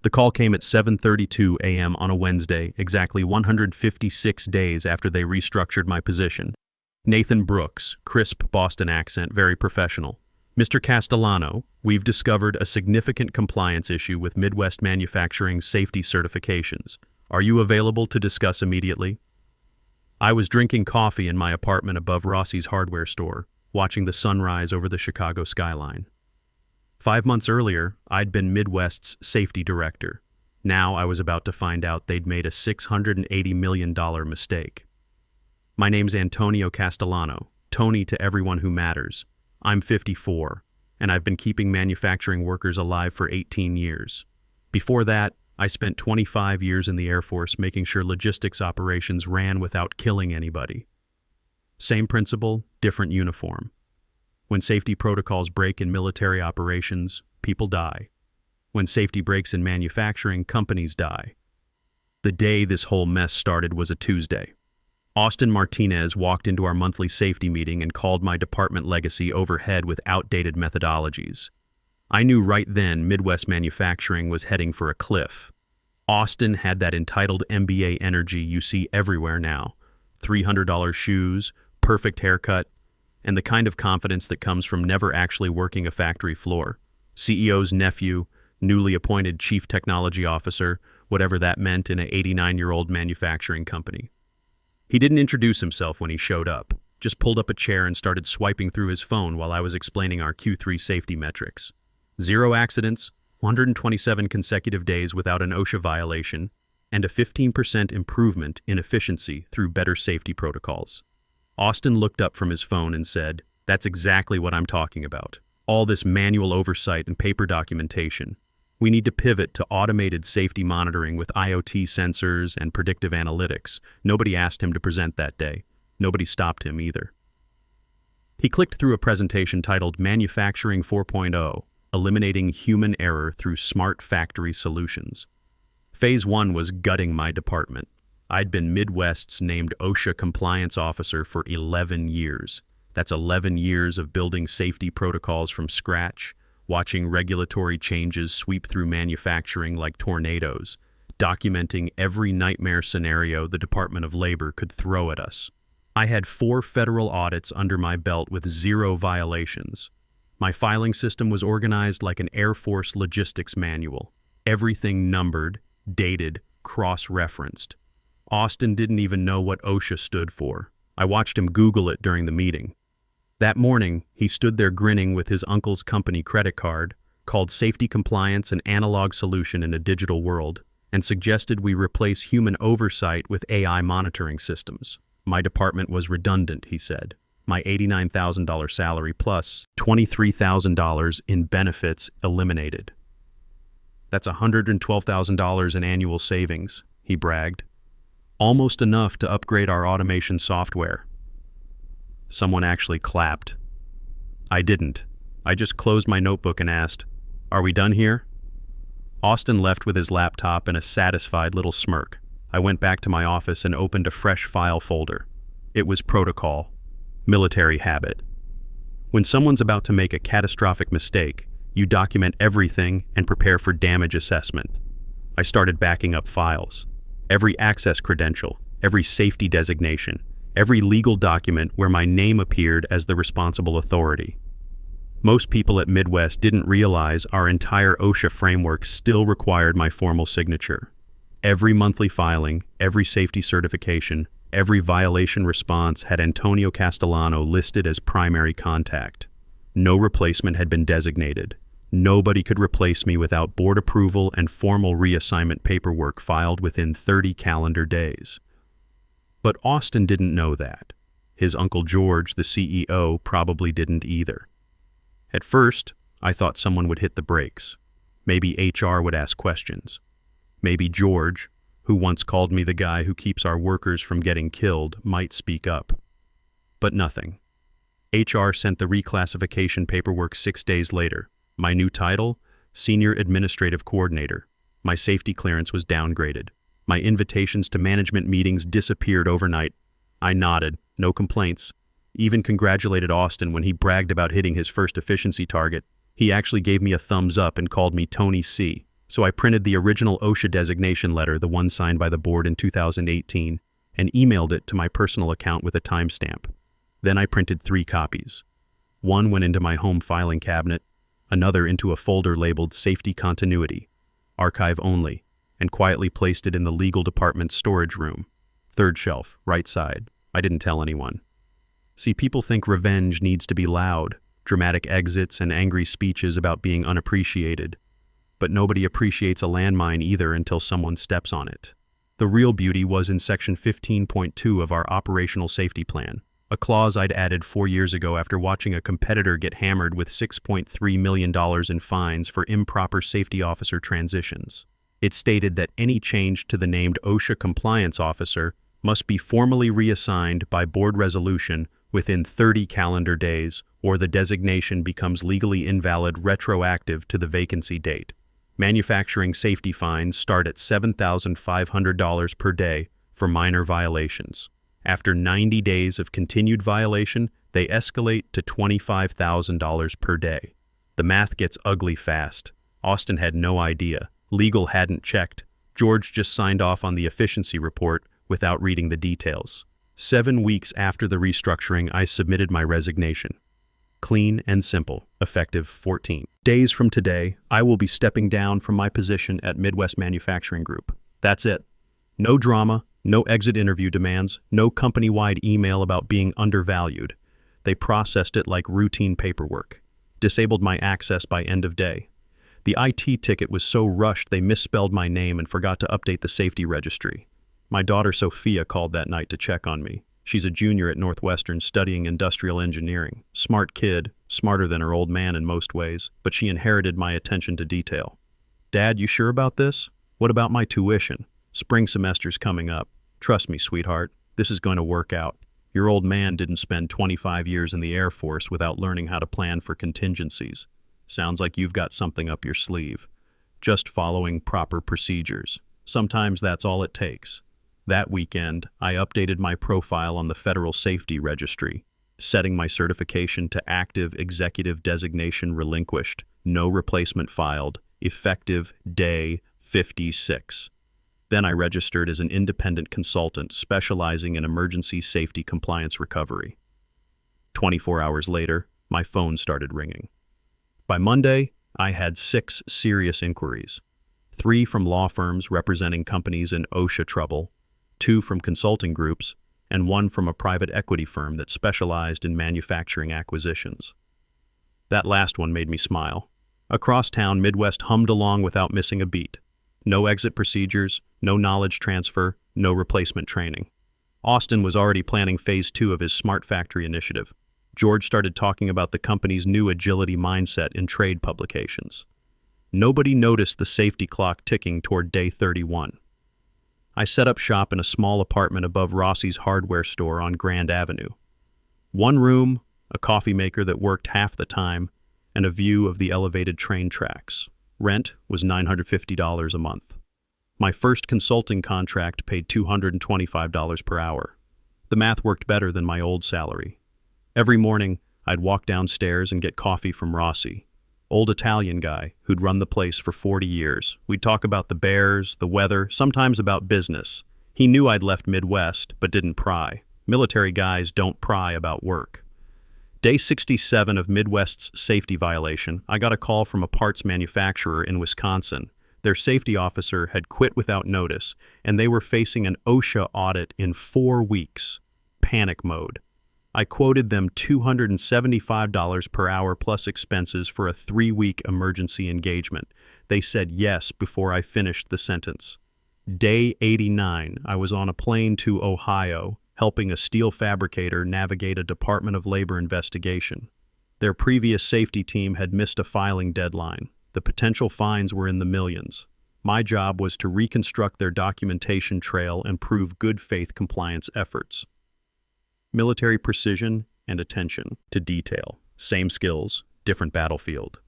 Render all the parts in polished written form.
The call came at 7:32 a.m. on a Wednesday, exactly 156 days after they restructured my position. Nathan Brooks, crisp Boston accent, very professional. Mr. Castellano, we've discovered a significant compliance issue with Midwest Manufacturing's safety certifications. Are you available to discuss immediately? I was drinking coffee in my apartment above Rossi's hardware store, watching the sunrise over the Chicago skyline. 5 months earlier, I'd been Midwest's safety director. Now I was about to find out they'd made a $680 million mistake. My name's Antonio Castellano, Tony to everyone who matters. I'm 54, and I've been keeping manufacturing workers alive for 18 years. Before that, I spent 25 years in the Air Force making sure logistics operations ran without killing anybody. Same principle, different uniform. When safety protocols break in military operations, people die. When safety breaks in manufacturing, companies die. The day this whole mess started was a Tuesday. Austin Martinez walked into our monthly safety meeting and called my department legacy overhead with outdated methodologies. I knew right then Midwest Manufacturing was heading for a cliff. Austin had that entitled MBA energy you see everywhere now. $300 shoes, perfect haircut, and the kind of confidence that comes from never actually working a factory floor. CEO's nephew, newly appointed chief technology officer, whatever that meant in an 89-year-old manufacturing company. He didn't introduce himself when he showed up, just pulled up a chair and started swiping through his phone while I was explaining our Q3 safety metrics. 0 accidents, 127 consecutive days without an OSHA violation, and a 15% improvement in efficiency through better safety protocols. Austin looked up from his phone and said, "That's exactly what I'm talking about. All this manual oversight and paper documentation. We need to pivot to automated safety monitoring with IoT sensors and predictive analytics." Nobody asked him to present that day. Nobody stopped him either. He clicked through a presentation titled Manufacturing 4.0, Eliminating Human Error Through Smart Factory Solutions. Phase 1 was gutting my department. I'd been Midwest's named OSHA compliance officer for 11 years. That's 11 years of building safety protocols from scratch, watching regulatory changes sweep through manufacturing like tornadoes, documenting every nightmare scenario the Department of Labor could throw at us. I had 4 federal audits under my belt with 0 violations. My filing system was organized like an Air Force logistics manual. Everything numbered, dated, cross-referenced. Austin didn't even know what OSHA stood for. I watched him Google it during the meeting. That morning, he stood there grinning with his uncle's company credit card, called safety compliance an analog solution in a digital world, and suggested we replace human oversight with AI monitoring systems. My department was redundant, he said. My $89,000 salary plus $23,000 in benefits eliminated. That's $112,000 in annual savings, he bragged. Almost enough to upgrade our automation software. Someone actually clapped. I didn't. I just closed my notebook and asked, "Are we done here?" Austin left with his laptop and a satisfied little smirk. I went back to my office and opened a fresh file folder. It was protocol. Military habit. When someone's about to make a catastrophic mistake, you document everything and prepare for damage assessment. I started backing up files. Every access credential, every safety designation, every legal document where my name appeared as the responsible authority. Most people at Midwest didn't realize our entire OSHA framework still required my formal signature. Every monthly filing, every safety certification, every violation response had Antonio Castellano listed as primary contact. No replacement had been designated. Nobody could replace me without board approval and formal reassignment paperwork filed within 30 calendar days. But Austin didn't know that. His Uncle George, the CEO, probably didn't either. At first, I thought someone would hit the brakes. Maybe HR would ask questions. Maybe George, who once called me the guy who keeps our workers from getting killed, might speak up. But nothing. HR sent the reclassification paperwork 6 days later. My new title? Senior Administrative Coordinator. My safety clearance was downgraded. My invitations to management meetings disappeared overnight. I nodded, no complaints. Even congratulated Austin when he bragged about hitting his first efficiency target. He actually gave me a thumbs up and called me Tony C. So I printed the original OSHA designation letter, the one signed by the board in 2018, and emailed it to my personal account with a timestamp. Then I printed 3 copies. One went into my home filing cabinet, another into a folder labeled Safety Continuity, Archive Only, and quietly placed it in the legal department's storage room. 3rd shelf, right side. I didn't tell anyone. See, people think revenge needs to be loud, dramatic exits and angry speeches about being unappreciated. But nobody appreciates a landmine either until someone steps on it. The real beauty was in Section 15.2 of our Operational Safety Plan, a clause I'd added 4 years ago after watching a competitor get hammered with $6.3 million in fines for improper safety officer transitions. It stated that any change to the named OSHA compliance officer must be formally reassigned by board resolution within 30 calendar days, or the designation becomes legally invalid retroactive to the vacancy date. Manufacturing safety fines start at $7,500 per day for minor violations. After 90 days of continued violation, they escalate to $25,000 per day. The math gets ugly fast. Austin had no idea. Legal hadn't checked. George just signed off on the efficiency report without reading the details. 7 weeks after the restructuring, I submitted my resignation. Clean and simple, effective 14 days from today, I will be stepping down from my position at Midwest Manufacturing Group. That's it. No drama, no exit interview demands, no company-wide email about being undervalued. They processed it like routine paperwork. Disabled my access by end of day. The IT ticket was so rushed they misspelled my name and forgot to update the safety registry. My daughter Sophia called that night to check on me. She's a junior at Northwestern studying industrial engineering. Smart kid, smarter than her old man in most ways, but she inherited my attention to detail. Dad, you sure about this? What about my tuition? Spring semester's coming up. Trust me, sweetheart, this is going to work out. Your old man didn't spend 25 years in the Air Force without learning how to plan for contingencies. Sounds like you've got something up your sleeve. Just following proper procedures. Sometimes that's all it takes. That weekend, I updated my profile on the Federal Safety Registry, setting my certification to active executive designation relinquished, no replacement filed, effective day 56. Then I registered as an independent consultant specializing in emergency safety compliance recovery. 24 hours later, my phone started ringing. By Monday, I had 6 serious inquiries. 3 from law firms representing companies in OSHA trouble, 2 from consulting groups, and 1 from a private equity firm that specialized in manufacturing acquisitions. That last one made me smile. Across town, Midwest hummed along without missing a beat. No exit procedures, no knowledge transfer, no replacement training. Austin was already planning phase 2 of his Smart Factory initiative. George started talking about the company's new agility mindset in trade publications. Nobody noticed the safety clock ticking toward day 31. I set up shop in a small apartment above Rossi's hardware store on Grand Avenue. 1 room, a coffee maker that worked half the time, and a view of the elevated train tracks. Rent was $950 a month. My first consulting contract paid $225 per hour. The math worked better than my old salary. Every morning, I'd walk downstairs and get coffee from Rossi, old Italian guy who'd run the place for 40 years. We'd talk about the Bears, the weather, sometimes about business. He knew I'd left Midwest, but didn't pry. Military guys don't pry about work. Day 67 of Midwest's safety violation, I got a call from a parts manufacturer in Wisconsin. Their safety officer had quit without notice, and they were facing an OSHA audit in 4 weeks. Panic mode. I quoted them $275 per hour plus expenses for a 3-week emergency engagement. They said yes before I finished the sentence. Day 89, I was on a plane to Ohio, helping a steel fabricator navigate a Department of Labor investigation. Their previous safety team had missed a filing deadline. The potential fines were in the millions. My job was to reconstruct their documentation trail and prove good faith compliance efforts. Military precision and attention to detail. Same skills, different battlefield.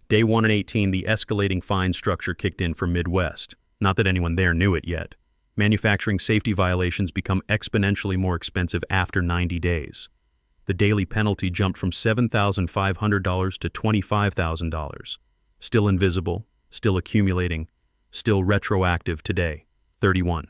Day 1 and 18, the escalating fine structure kicked in for Midwest. Not that anyone there knew it yet. Manufacturing safety violations become exponentially more expensive after 90 days. The daily penalty jumped from $7,500 to $25,000. Still invisible, still accumulating, still retroactive today. 31.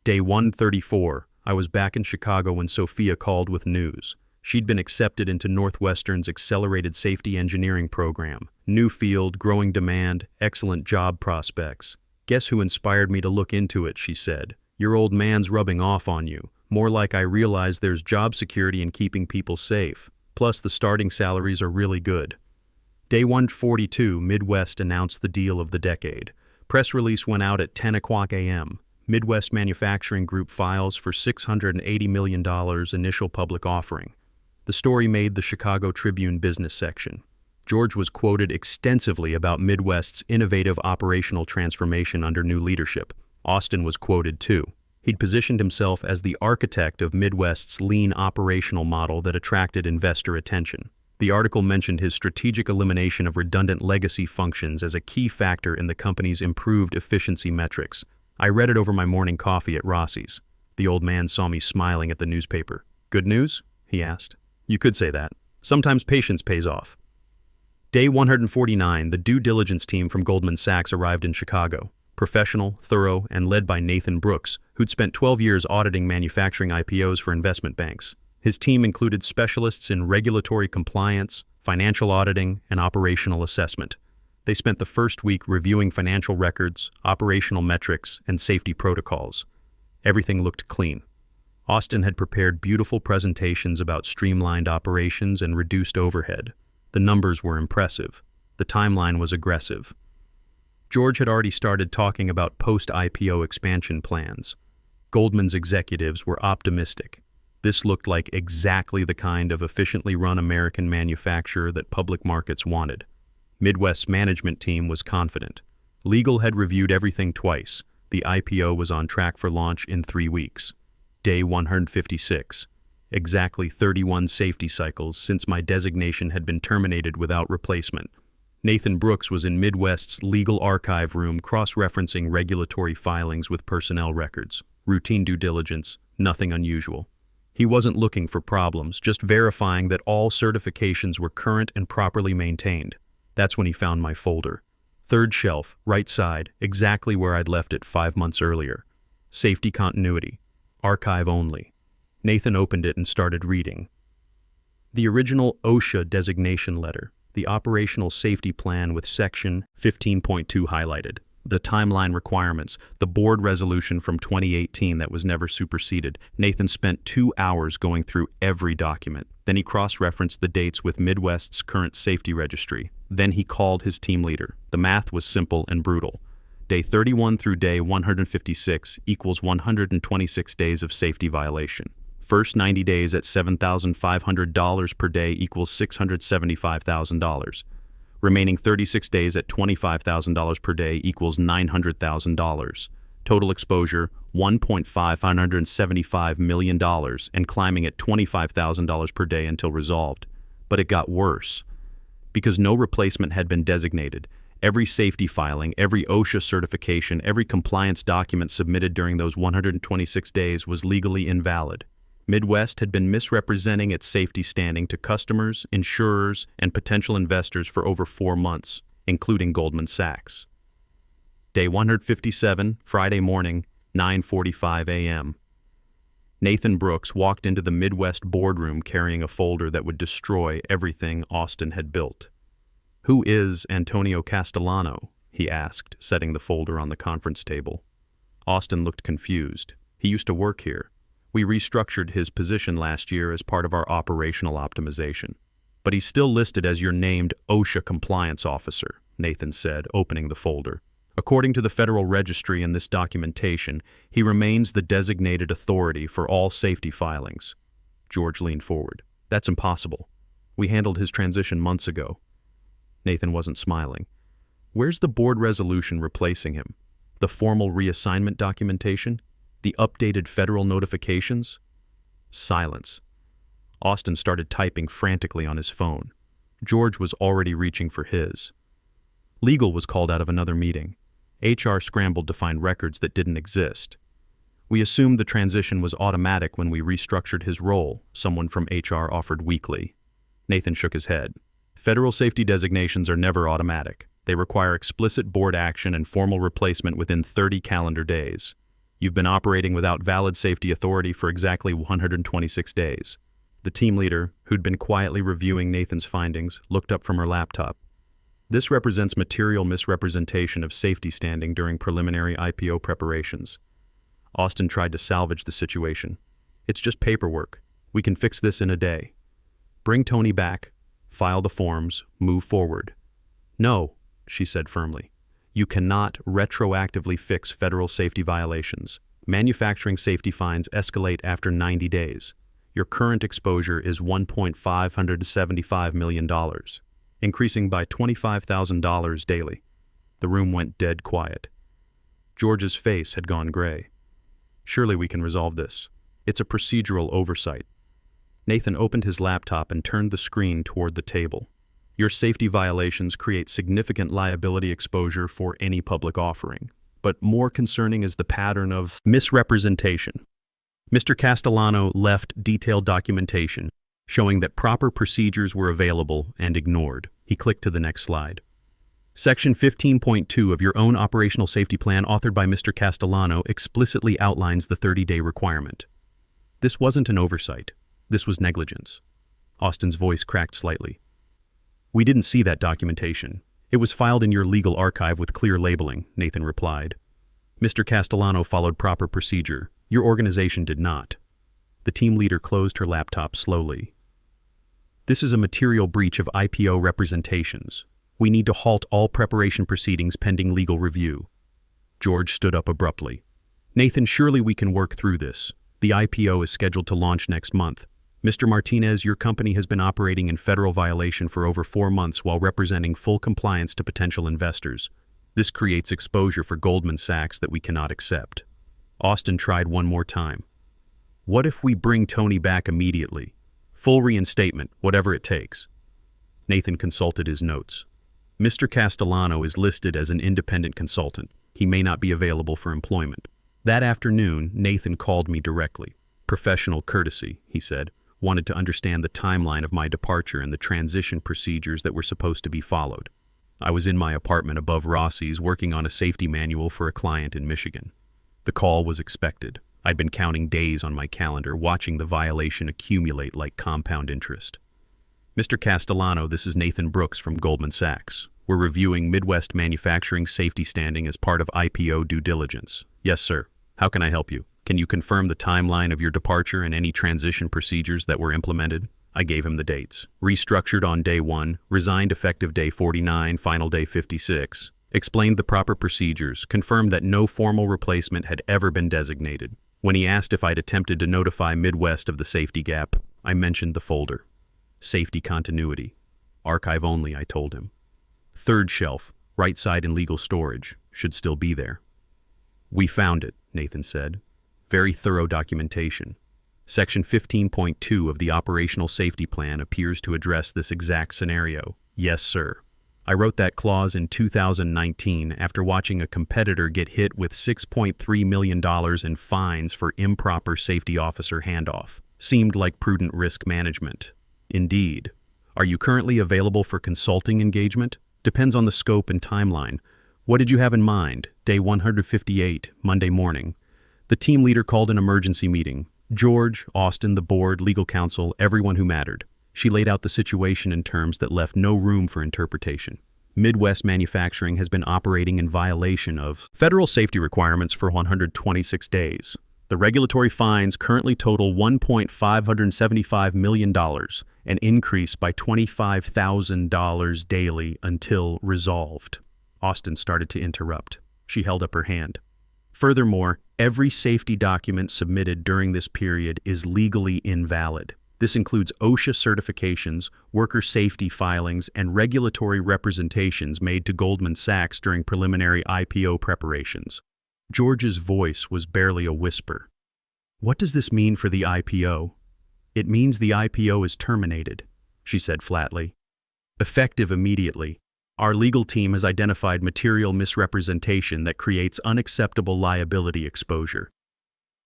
Day 134, I was back in Chicago when Sophia called with news. She'd been accepted into Northwestern's Accelerated Safety Engineering program. New field, growing demand, excellent job prospects. Guess who inspired me to look into it, she said. Your old man's rubbing off on you. More like I realize there's job security in keeping people safe. Plus the starting salaries are really good. Day 142, Midwest announced the deal of the decade. Press release went out at 10 o'clock a.m. Midwest Manufacturing Group files for $680 million initial public offering. The story made the Chicago Tribune business section. George was quoted extensively about Midwest's innovative operational transformation under new leadership. Austin was quoted too. He'd positioned himself as the architect of Midwest's lean operational model that attracted investor attention. The article mentioned his strategic elimination of redundant legacy functions as a key factor in the company's improved efficiency metrics. I read it over my morning coffee at Rossi's. The old man saw me smiling at the newspaper. Good news? He asked. You could say that. Sometimes patience pays off. Day 149, the due diligence team from Goldman Sachs arrived in Chicago. Professional, thorough, and led by Nathan Brooks, who'd spent 12 years auditing manufacturing IPOs for investment banks. His team included specialists in regulatory compliance, financial auditing, and operational assessment. They spent the first week reviewing financial records, operational metrics, and safety protocols. Everything looked clean. Austin had prepared beautiful presentations about streamlined operations and reduced overhead. The numbers were impressive. The timeline was aggressive. George had already started talking about post-IPO expansion plans. Goldman's executives were optimistic. This looked like exactly the kind of efficiently run American manufacturer that public markets wanted. Midwest's management team was confident. Legal had reviewed everything twice. The IPO was on track for launch in 3 weeks. Day 156. Exactly 31 safety cycles since my designation had been terminated without replacement. Nathan Brooks was in Midwest's legal archive room cross-referencing regulatory filings with personnel records. Routine due diligence, nothing unusual. He wasn't looking for problems, just verifying that all certifications were current and properly maintained. That's when he found my folder. Third shelf, right side, exactly where I'd left it 5 months earlier. Safety continuity. Archive only. Nathan opened it and started reading. The original OSHA designation letter, the operational safety plan with section 15.2 highlighted, the timeline requirements, the board resolution from 2018 that was never superseded. Nathan spent 2 hours going through every document. Then he cross-referenced the dates with Midwest's current safety registry. Then he called his team leader. The math was simple and brutal. Day 31 through day 156 equals 126 days of safety violation. First 90 days at $7,500 per day equals $675,000. Remaining 36 days at $25,000 per day equals $900,000. Total exposure, $1.575 million, and climbing at $25,000 per day until resolved. But it got worse. Because no replacement had been designated, every safety filing, every OSHA certification, every compliance document submitted during those 126 days was legally invalid. Midwest had been misrepresenting its safety standing to customers, insurers, and potential investors for over 4 months, including Goldman Sachs. Day 157, Friday morning, 9:45 a.m. Nathan Brooks walked into the Midwest boardroom carrying a folder that would destroy everything Austin had built. "Who is Antonio Castellano?" he asked, setting the folder on the conference table. Austin looked confused. He used to work here. We restructured his position last year as part of our operational optimization. But he's still listed as your named OSHA compliance officer, Nathan said, opening the folder. According to the Federal Registry in this documentation, he remains the designated authority for all safety filings. George leaned forward. That's impossible. We handled his transition months ago. Nathan wasn't smiling. Where's the board resolution replacing him? The formal reassignment documentation? The updated federal notifications? Silence. Austin started typing frantically on his phone. George was already reaching for his. Legal was called out of another meeting. HR scrambled to find records that didn't exist. We assumed the transition was automatic when we restructured his role, someone from HR offered weakly. Nathan shook his head. Federal safety designations are never automatic. They require explicit board action and formal replacement within 30 calendar days. You've been operating without valid safety authority for exactly 126 days. The team leader, who'd been quietly reviewing Nathan's findings, looked up from her laptop. This represents material misrepresentation of safety standing during preliminary IPO preparations. Austin tried to salvage the situation. It's just paperwork. We can fix this in a day. Bring Tony back, file the forms, move forward. No, she said firmly. You cannot retroactively fix federal safety violations. Manufacturing safety fines escalate after 90 days. Your current exposure is $1.575 million, increasing by $25,000 daily. The room went dead quiet. George's face had gone gray. Surely we can resolve this. It's a procedural oversight. Nathan opened his laptop and turned the screen toward the table. Your safety violations create significant liability exposure for any public offering. But more concerning is the pattern of misrepresentation. Mr. Castellano left detailed documentation showing that proper procedures were available and ignored. He clicked to the next slide. Section 15.2 of your own operational safety plan, authored by Mr. Castellano, explicitly outlines the 30-day requirement. This wasn't an oversight. This was negligence. Austin's voice cracked slightly. We didn't see that documentation. It was filed in your legal archive with clear labeling, Nathan replied. Mr. Castellano followed proper procedure. Your organization did not. The team leader closed her laptop slowly. This is a material breach of IPO representations. We need to halt all preparation proceedings pending legal review. George stood up abruptly. Nathan, surely we can work through this. The IPO is scheduled to launch next month. Mr. Martinez, your company has been operating in federal violation for over 4 months while representing full compliance to potential investors. This creates exposure for Goldman Sachs that we cannot accept. Austin tried one more time. What if we bring Tony back immediately? Full reinstatement, whatever it takes. Nathan consulted his notes. Mr. Castellano is listed as an independent consultant. He may not be available for employment. That afternoon, Nathan called me directly. Professional courtesy, he said. Wanted to understand the timeline of my departure and the transition procedures that were supposed to be followed. I was in my apartment above Rossi's working on a safety manual for a client in Michigan. The call was expected. I'd been counting days on my calendar, watching the violation accumulate like compound interest. Mr. Castellano, this is Nathan Brooks from Goldman Sachs. We're reviewing Midwest manufacturing safety standing as part of IPO due diligence. Yes, sir. How can I help you? Can you confirm the timeline of your departure and any transition procedures that were implemented? I gave him the dates. Restructured on day 1, resigned effective day 49, final day 56. Explained the proper procedures, confirmed that no formal replacement had ever been designated. When he asked if I'd attempted to notify Midwest of the safety gap, I mentioned the folder. Safety continuity. Archive only, I told him. 3rd shelf, right side in legal storage, should still be there. We found it, Nathan said. Very thorough documentation. Section 15.2 of the Operational Safety Plan appears to address this exact scenario. Yes, sir. I wrote that clause in 2019 after watching a competitor get hit with $6.3 million in fines for improper safety officer handoff. Seemed like prudent risk management. Indeed. Are you currently available for consulting engagement? Depends on the scope and timeline. What did you have in mind? Day 158, Monday morning. The team leader called an emergency meeting. George, Austin, the board, legal counsel, everyone who mattered. She laid out the situation in terms that left no room for interpretation. Midwest Manufacturing has been operating in violation of federal safety requirements for 126 days. The regulatory fines currently total $1.575 million, an increase by $25,000 daily until resolved. Austin started to interrupt. She held up her hand. Furthermore, every safety document submitted during this period is legally invalid. This includes OSHA certifications, worker safety filings, and regulatory representations made to Goldman Sachs during preliminary IPO preparations. George's voice was barely a whisper. What does this mean for the IPO? It means the IPO is terminated, she said flatly. Effective immediately. Our legal team has identified material misrepresentation that creates unacceptable liability exposure.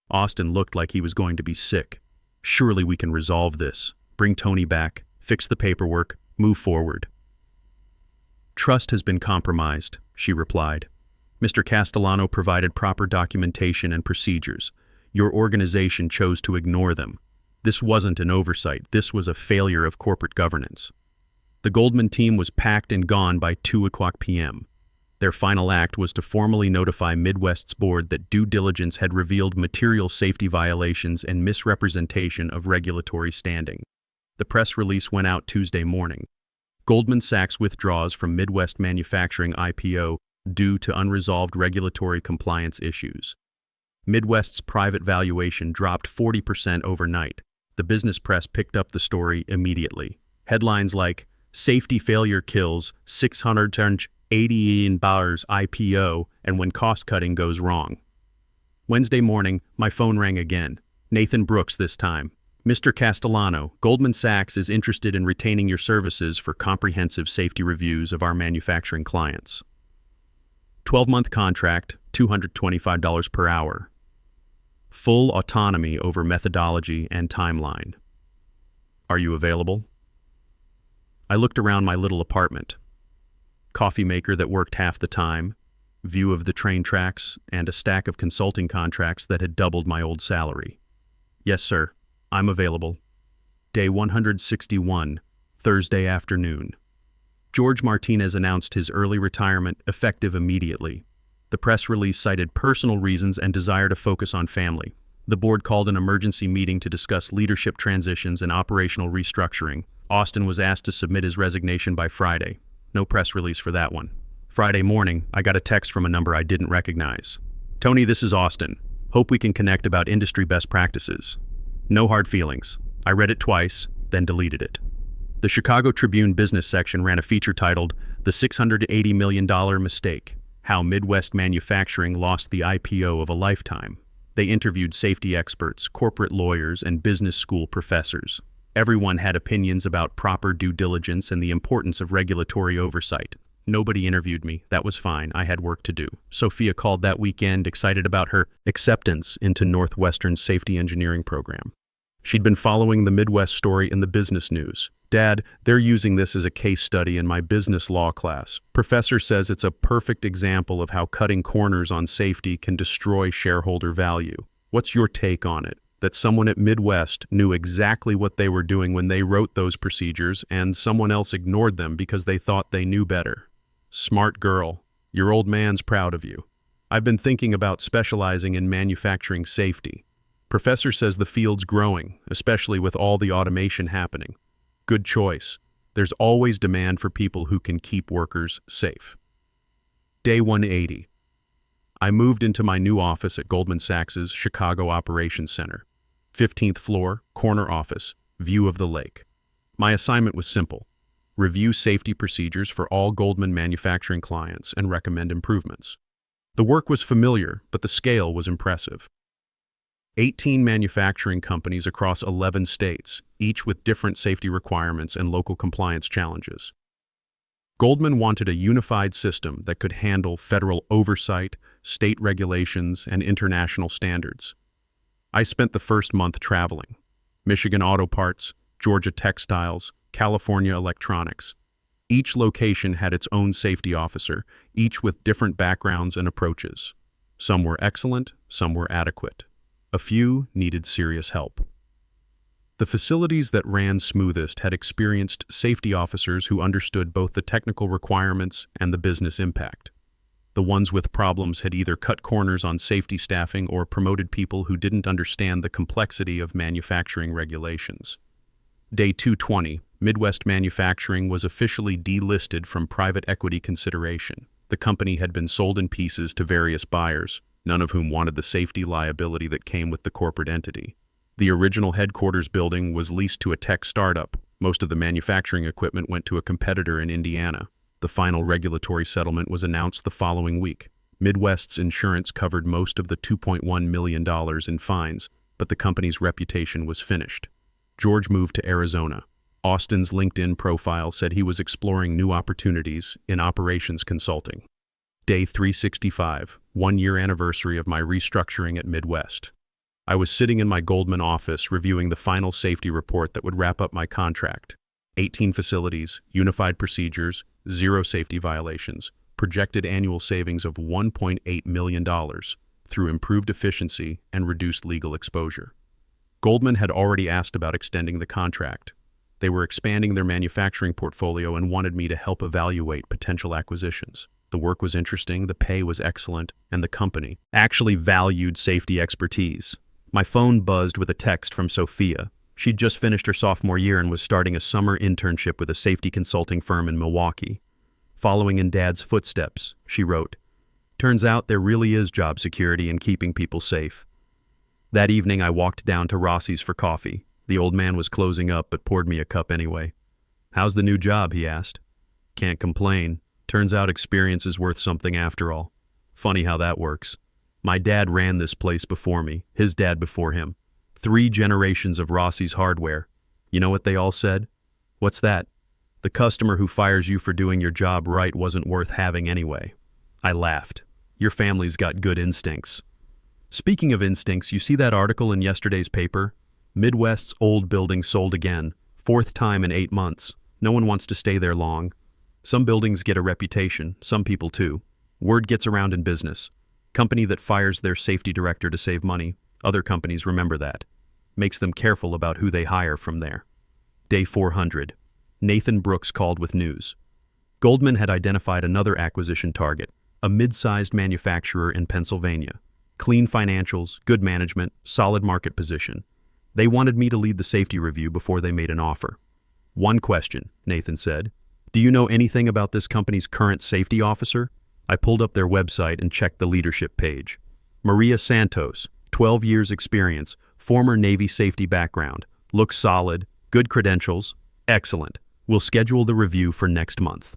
Austin looked like he was going to be sick. Surely we can resolve this. Bring Tony back, fix the paperwork, move forward. Trust has been compromised, she replied. Mr. Castellano provided proper documentation and procedures. Your organization chose to ignore them. This wasn't an oversight, this was a failure of corporate governance. The Goldman team was packed and gone by 2:00 p.m. Their final act was to formally notify Midwest's board that due diligence had revealed material safety violations and misrepresentation of regulatory standing. The press release went out Tuesday morning. Goldman Sachs withdraws from Midwest Manufacturing IPO due to unresolved regulatory compliance issues. Midwest's private valuation dropped 40% overnight. The business press picked up the story immediately. Headlines like, "Safety failure kills $680 million IPO and when cost-cutting goes wrong." Wednesday morning, my phone rang again. Nathan Brooks this time. "Mr. Castellano, Goldman Sachs is interested in retaining your services for comprehensive safety reviews of our manufacturing clients. 12-month contract, $225 per hour. Full autonomy over methodology and timeline. Are you available?" I looked around my little apartment. Coffee maker that worked half the time, view of the train tracks, and a stack of consulting contracts that had doubled my old salary. "Yes, sir. I'm available." Day 161, Thursday afternoon. George Martinez announced his early retirement, effective immediately. The press release cited personal reasons and desire to focus on family. The board called an emergency meeting to discuss leadership transitions and operational restructuring. Austin was asked to submit his resignation by Friday. No press release for that one. Friday morning, I got a text from a number I didn't recognize. "Tony, this is Austin. Hope we can connect about industry best practices." No hard feelings. I read it twice, then deleted it. The Chicago Tribune business section ran a feature titled, "The $680 million Mistake: How Midwest Manufacturing Lost the IPO of a Lifetime." They interviewed safety experts, corporate lawyers, and business school professors. Everyone had opinions about proper due diligence and the importance of regulatory oversight. Nobody interviewed me. That was fine. I had work to do. Sophia called that weekend, excited about her acceptance into Northwestern's safety engineering program. She'd been following the Midwest story in the business news. "Dad, they're using this as a case study in my business law class. Professor says it's a perfect example of how cutting corners on safety can destroy shareholder value. What's your take on it? That someone at Midwest knew exactly what they were doing when they wrote those procedures and someone else ignored them because they thought they knew better. Smart girl. Your old man's proud of you. I've been thinking about specializing in manufacturing safety. Professor says the field's growing, especially with all the automation happening. Good choice. There's always demand for people who can keep workers safe." Day 180. I moved into my new office at Goldman Sachs's Chicago Operations Center. 15th floor, corner office, view of the lake. My assignment was simple: review safety procedures for all Goldman manufacturing clients and recommend improvements. The work was familiar, but the scale was impressive. 18 manufacturing companies across 11 states, each with different safety requirements and local compliance challenges. Goldman wanted a unified system that could handle federal oversight, state regulations, and international standards. I spent the first month traveling. Michigan Auto Parts, Georgia Textiles, California Electronics. Each location had its own safety officer, each with different backgrounds and approaches. Some were excellent, some were adequate. A few needed serious help. The facilities that ran smoothest had experienced safety officers who understood both the technical requirements and the business impact. The ones with problems had either cut corners on safety staffing or promoted people who didn't understand the complexity of manufacturing regulations. Day 220, Midwest Manufacturing was officially delisted from private equity consideration. The company had been sold in pieces to various buyers, none of whom wanted the safety liability that came with the corporate entity. The original headquarters building was leased to a tech startup. Most of the manufacturing equipment went to a competitor in Indiana. The final regulatory settlement was announced the following week. Midwest's insurance covered most of the $2.1 million in fines, but the company's reputation was finished. George moved to Arizona. Austin's LinkedIn profile said he was exploring new opportunities in operations consulting. Day 365, 1-year anniversary of my restructuring at Midwest. I was sitting in my Goldman office reviewing the final safety report that would wrap up my contract. 18 facilities, unified procedures, 0 safety violations, projected annual savings of $1.8 million through improved efficiency and reduced legal exposure. Goldman had already asked about extending the contract. They were expanding their manufacturing portfolio and wanted me to help evaluate potential acquisitions. The work was interesting, the pay was excellent, and the company actually valued safety expertise. My phone buzzed with a text from Sophia. She'd just finished her sophomore year and was starting a summer internship with a safety consulting firm in Milwaukee. Following in Dad's footsteps, she wrote, "Turns out there really is job security in keeping people safe." That evening, I walked down to Rossi's for coffee. The old man was closing up but poured me a cup anyway. "How's the new job?" he asked. "Can't complain. Turns out experience is worth something after all. Funny how that works. My dad ran this place before me, his dad before him. 3 generations of Rossi's hardware. You know what they all said? What's that? The customer who fires you for doing your job right wasn't worth having anyway." I laughed. Your family's got good instincts. Speaking of instincts, you see that article in yesterday's paper? Midwest's old building sold again, 4th time in 8 months. No one wants to stay there long. Some buildings get a reputation, some people too. Word gets around in business. Company that fires their safety director to save money. Other companies remember that. Makes them careful about who they hire from there. Day 400. Nathan Brooks called with news. Goldman had identified another acquisition target, a mid-sized manufacturer in Pennsylvania. Clean financials, good management, solid market position. They wanted me to lead the safety review before they made an offer. "One question," Nathan said. "Do you know anything about this company's current safety officer?" I pulled up their website and checked the leadership page. Maria Santos, 12 years experience, former Navy safety background. Looks solid, good credentials. Excellent. We'll schedule the review for next month.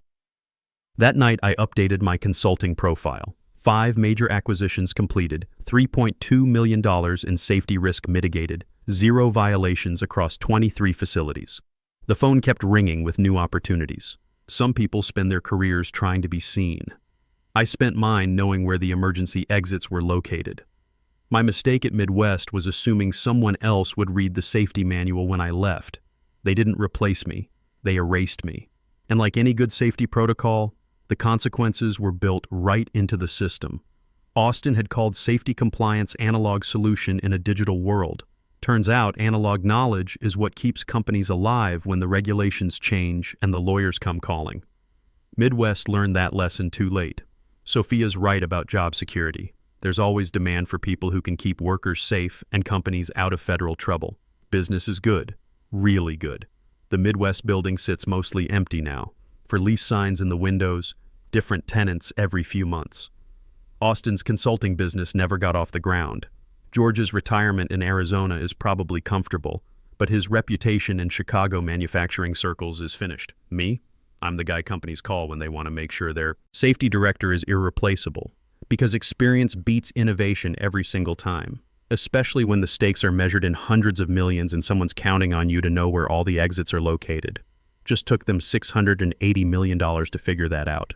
That night, I updated my consulting profile. 5 major acquisitions completed, $3.2 million in safety risk mitigated, 0 violations across 23 facilities. The phone kept ringing with new opportunities. Some people spend their careers trying to be seen. I spent mine knowing where the emergency exits were located. My mistake at Midwest was assuming someone else would read the safety manual when I left. They didn't replace me. They erased me. And like any good safety protocol, the consequences were built right into the system. Austin had called safety compliance analog solution in a digital world. Turns out analog knowledge is what keeps companies alive when the regulations change and the lawyers come calling. Midwest learned that lesson too late. Sophia's right about job security. There's always demand for people who can keep workers safe and companies out of federal trouble. Business is good. Really good. The Midwest building sits mostly empty now. For lease signs in the windows, different tenants every few months. Austin's consulting business never got off the ground. George's retirement in Arizona is probably comfortable, but his reputation in Chicago manufacturing circles is finished. Me? I'm the guy companies call when they want to make sure their safety director is irreplaceable, because experience beats innovation every single time, especially when the stakes are measured in hundreds of millions and someone's counting on you to know where all the exits are located. Just took them $680 million to figure that out.